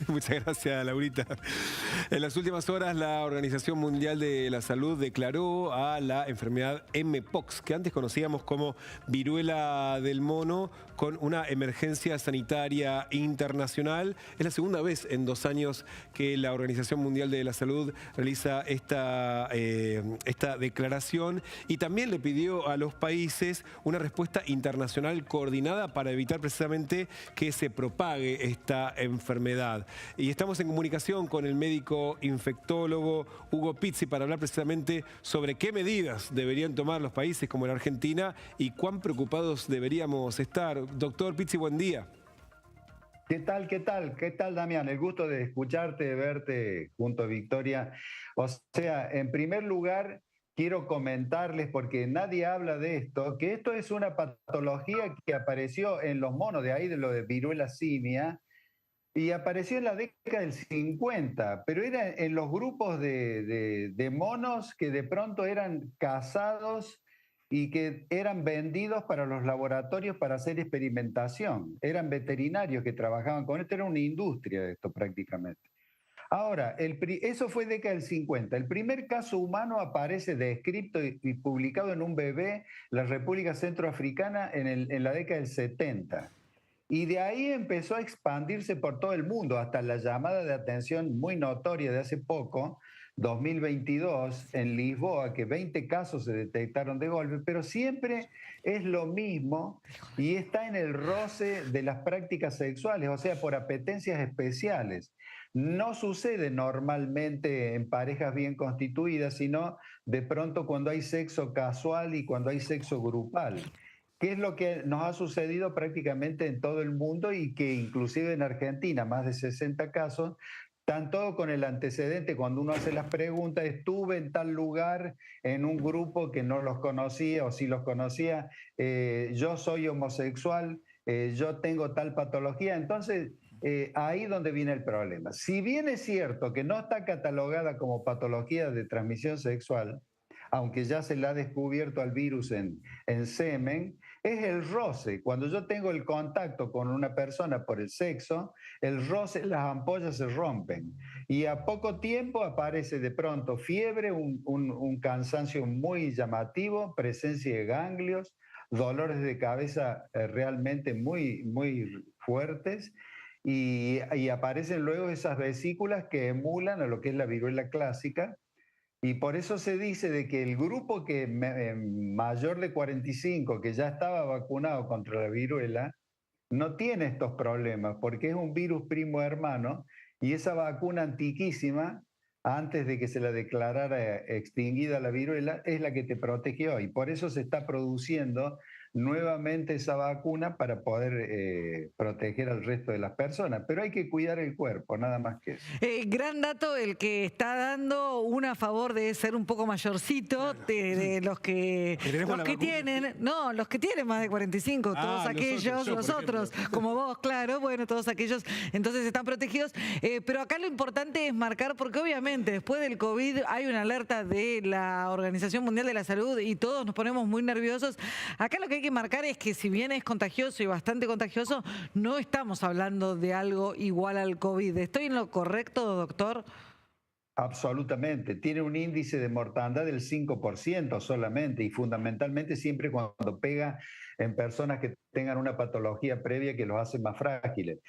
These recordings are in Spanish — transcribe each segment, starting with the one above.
Muchas gracias, Laurita. En las últimas horas, la Organización Mundial de la Salud declaró a la enfermedad Mpox, que antes conocíamos como viruela del mono, con una emergencia sanitaria internacional. Es la segunda vez en 2 años que la Organización Mundial de la Salud realiza esta declaración, y también le pidió a los países una respuesta internacional coordinada para evitar precisamente que se propague esta enfermedad. Y estamos en comunicación con el médico infectólogo Hugo Pizzi para hablar precisamente sobre qué medidas deberían tomar los países como la Argentina y cuán preocupados deberíamos estar. Doctor Pizzi, buen día. ¿Qué tal, qué tal? ¿Qué tal, Damián? El gusto de escucharte, de verte junto a Victoria. O sea, en primer lugar, quiero comentarles, porque nadie habla de esto, que esto es una patología que apareció en los monos, de ahí de lo de viruela simia, y apareció en la década del 50, pero era en los grupos de monos que de pronto eran cazados y que eran vendidos para los laboratorios para hacer experimentación. Eran veterinarios que trabajaban con esto, era una industria de esto prácticamente. Ahora, eso fue década del 50. El primer caso humano aparece descrito y publicado en un bebé, la República Centroafricana, en la década del 70. Y de ahí empezó a expandirse por todo el mundo, hasta la llamada de atención muy notoria de hace poco, 2022, en Lisboa, que 20 casos se detectaron de golpe, pero siempre es lo mismo y está en el roce de las prácticas sexuales, o sea, por apetencias especiales. No sucede normalmente en parejas bien constituidas, sino de pronto cuando hay sexo casual y cuando hay sexo grupal, que es lo que nos ha sucedido prácticamente en todo el mundo y que inclusive en Argentina, más de 60 casos, están todos con el antecedente. Cuando uno hace las preguntas, estuve en tal lugar, en un grupo que no los conocía, o si los conocía, yo soy homosexual, yo tengo tal patología. Entonces, ahí donde viene el problema. Si bien es cierto que no está catalogada como patología de transmisión sexual, aunque ya se la ha descubierto al virus en semen, es el roce. Cuando yo tengo el contacto con una persona por el sexo, el roce, las ampollas se rompen. Y a poco tiempo aparece de pronto fiebre, un cansancio muy llamativo, presencia de ganglios, dolores de cabeza realmente muy, muy fuertes. Y aparecen luego esas vesículas que emulan a lo que es la viruela clásica. Y por eso se dice de que el grupo mayor de 45 que ya estaba vacunado contra la viruela no tiene estos problemas porque es un virus primo hermano, y esa vacuna antiquísima, antes de que se la declarara extinguida la viruela, es la que te protegió, y por eso se está produciendo nuevamente esa vacuna para poder proteger al resto de las personas. Pero hay que cuidar el cuerpo, nada más que eso. Gran dato el que está dando a favor de ser un poco mayorcito, Claro. de los que tienen, no, los que tienen más de 45, todos aquellos, los otros, como vos, claro, bueno, todos aquellos, entonces están protegidos. Pero acá lo importante es marcar, porque obviamente después del COVID hay una alerta de la Organización Mundial de la Salud y todos nos ponemos muy nerviosos. Acá lo que hay que marcar es que si bien es contagioso y bastante contagioso, no estamos hablando de algo igual al COVID. ¿Estoy en lo correcto, doctor? Absolutamente. Tiene un índice de mortandad del 5% solamente, y fundamentalmente siempre cuando pega en personas que tengan una patología previa que los hace más frágiles.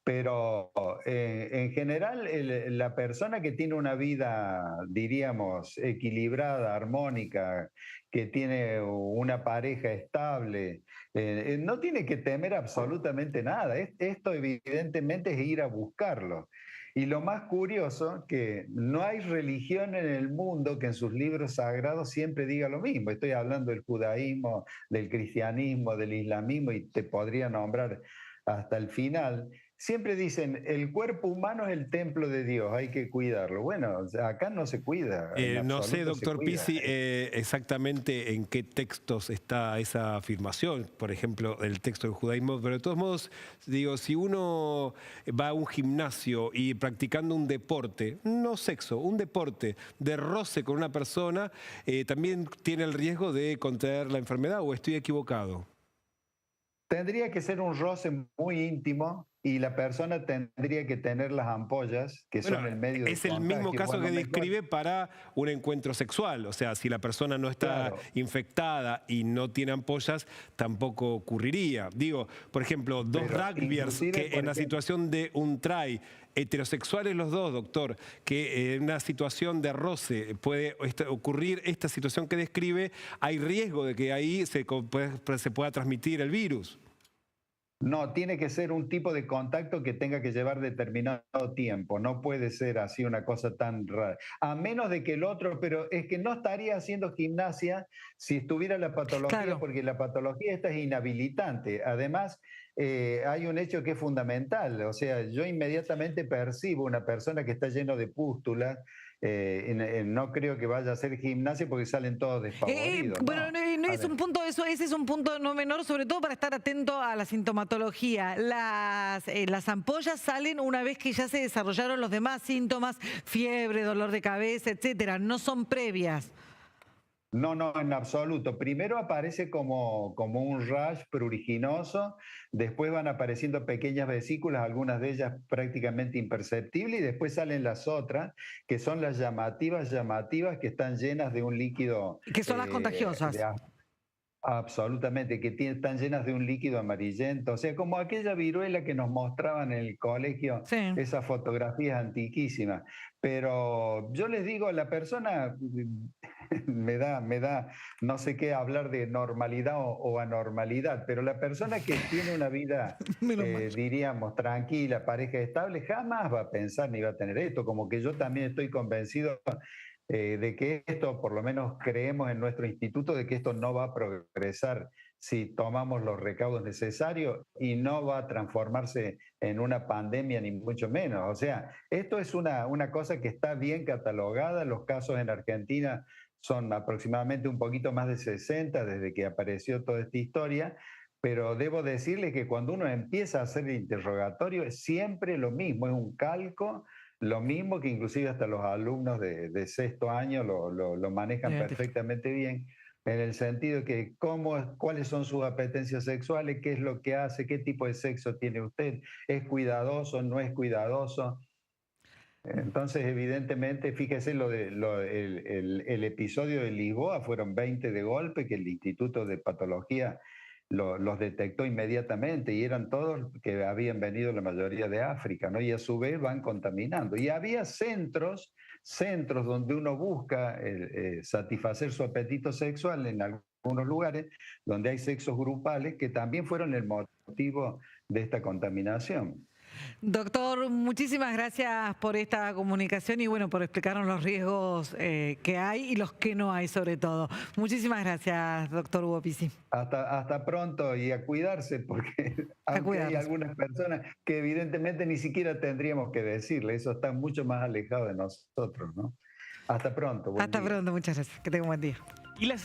Pero en general, la persona que tiene una vida, diríamos, equilibrada, armónica, que tiene una pareja estable, no tiene que temer absolutamente nada. Esto evidentemente es ir a buscarlo. Y lo más curioso, que no hay religión en el mundo que en sus libros sagrados siempre diga lo mismo. Estoy hablando del judaísmo, del cristianismo, del islamismo, y te podría nombrar hasta el final. Siempre dicen, el cuerpo humano es el templo de Dios, hay que cuidarlo. Bueno, o sea, acá no se cuida. No sé, doctor Pizzi, exactamente en qué textos está esa afirmación, por ejemplo, el texto del judaísmo, pero de todos modos, digo, si uno va a un gimnasio y practicando un deporte, no sexo, un deporte de roce con una persona, ¿también tiene el riesgo de contraer la enfermedad, o estoy equivocado? Tendría que ser un roce muy íntimo, y la persona tendría que tener las ampollas, que son el medio de es el contagio. mismo caso Bueno, que mejor. describe para un encuentro sexual. O sea, si la persona no está Claro. infectada y no tiene ampollas, tampoco ocurriría. Digo, por ejemplo, dos Pero rugbyers inclusive, que por en la ejemplo, situación de un try, heterosexuales los dos, doctor, que en una situación de roce puede ocurrir esta situación que describe, hay riesgo de que ahí se pueda transmitir el virus. no, tiene que ser un tipo de contacto que tenga que llevar determinado tiempo. No puede ser así una cosa tan rara. A menos de que el otro, pero es que no estaría haciendo gimnasia si estuviera la patología, Claro. porque la patología esta es inhabilitante. Además, hay un hecho que es fundamental. O sea, yo inmediatamente percibo una persona que está lleno de pústulas. No creo que vaya a hacer gimnasia porque salen todos desfavoridos. Bueno, No. no A es ver. un punto, ese es un punto no menor, sobre todo para estar atento a la sintomatología. Las ampollas salen una vez que ya se desarrollaron los demás síntomas, fiebre, dolor de cabeza, etcétera. No son previas. No, no, en absoluto. Primero aparece como un rash pruriginoso, después van apareciendo pequeñas vesículas, algunas de ellas prácticamente imperceptibles, y después salen las otras, que son las llamativas, que están llenas de un líquido Que son las de contagiosas. absolutamente, que están llenas de un líquido amarillento, o sea, como aquella viruela que nos mostraban en el colegio, Sí. esas fotografías antiquísimas. Pero yo les digo, la persona me da no sé qué hablar de normalidad o anormalidad, pero la persona que tiene una vida, Menos mal. diríamos, tranquila, pareja estable, jamás va a pensar ni va a tener esto, como que yo también estoy convencido de que esto, por lo menos creemos en nuestro instituto, de que esto no va a progresar si tomamos los recaudos necesarios y no va a transformarse en una pandemia, ni mucho menos. O sea, esto es una cosa que está bien catalogada. Los casos en Argentina son aproximadamente un poquito más de 60 desde que apareció toda esta historia. Pero debo decirle que cuando uno empieza a hacer el interrogatorio es siempre lo mismo, es un calco, lo mismo que inclusive hasta los alumnos de sexto año lo manejan Identifico. perfectamente bien, en el sentido de que cuáles son sus apetencias sexuales, qué es lo que hace, qué tipo de sexo tiene usted, es cuidadoso, no es cuidadoso. Entonces, evidentemente, fíjese el episodio de Lisboa, fueron 20 de golpe que el Instituto de Patología los detectó inmediatamente y eran todos que habían venido la mayoría de África, ¿no? Y a su vez van contaminando. Y había centros donde uno busca satisfacer su apetito sexual en algunos lugares donde hay sexos grupales que también fueron el motivo de esta contaminación. Doctor, muchísimas gracias por esta comunicación y bueno, por explicarnos los riesgos que hay y los que no hay sobre todo. Muchísimas gracias, doctor Hugo Pizzi. Hasta pronto y a cuidarse, porque A aunque hay cuidarnos. algunas personas que evidentemente ni siquiera tendríamos que decirle, eso está mucho más alejado de nosotros, ¿no? Hasta pronto, buen Hasta día. pronto, muchas gracias. Que tenga un buen día. Y las